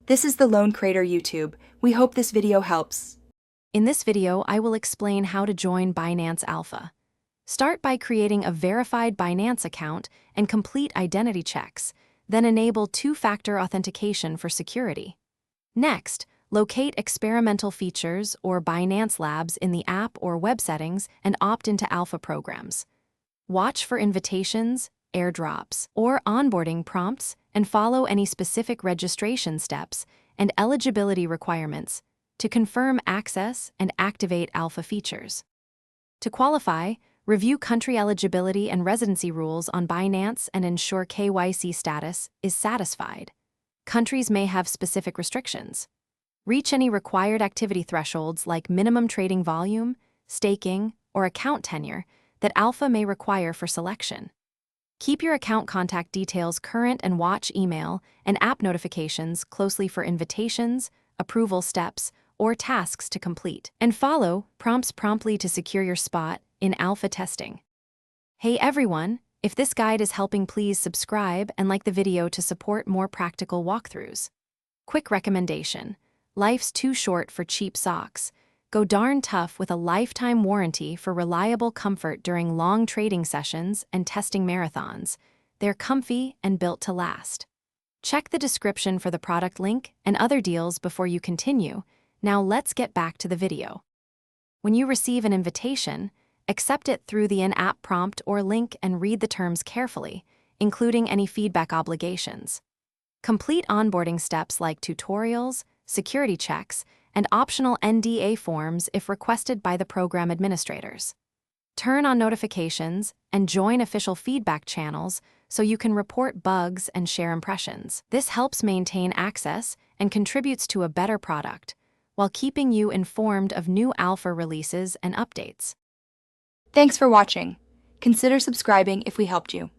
This is the Lone Creator YouTube. We hope this video helps. In this video, I will explain how to join Binance Alpha. Start by creating a verified Binance account and complete identity checks, then enable two-factor authentication for security. Next, locate experimental features or Binance Labs in the app or web settings and opt into Alpha programs. Watch for invitations, airdrops, or onboarding prompts and follow any specific registration steps and eligibility requirements to confirm access and activate Alpha features. To qualify, review country eligibility and residency rules on Binance and ensure KYC status is satisfied. Countries may have specific restrictions. Reach any required activity thresholds like minimum trading volume, staking, or account tenure that Alpha may require for selection. Keep your account contact details current and watch email and app notifications closely for invitations, approval steps, or tasks to complete. And follow prompts promptly to secure your spot in Alpha testing. Hey everyone, if this guide is helping, please subscribe and like the video to support more practical walkthroughs. Quick recommendation: life's too short for cheap socks. Go darn tough with a lifetime warranty for reliable comfort during long trading sessions and testing marathons. They're comfy and built to last. Check the description for the product link and other deals before you continue. Now let's get back to the video. When you receive an invitation, accept it through the in-app prompt or link and read the terms carefully, including any feedback obligations. Complete onboarding steps like tutorials, security checks, and optional NDA forms if requested by the program administrators. Turn on notifications and join official feedback channels so you can report bugs and share impressions. This helps maintain access and contributes to a better product, while keeping you informed of new Alpha releases and updates. Thanks for watching. Consider subscribing if we helped you.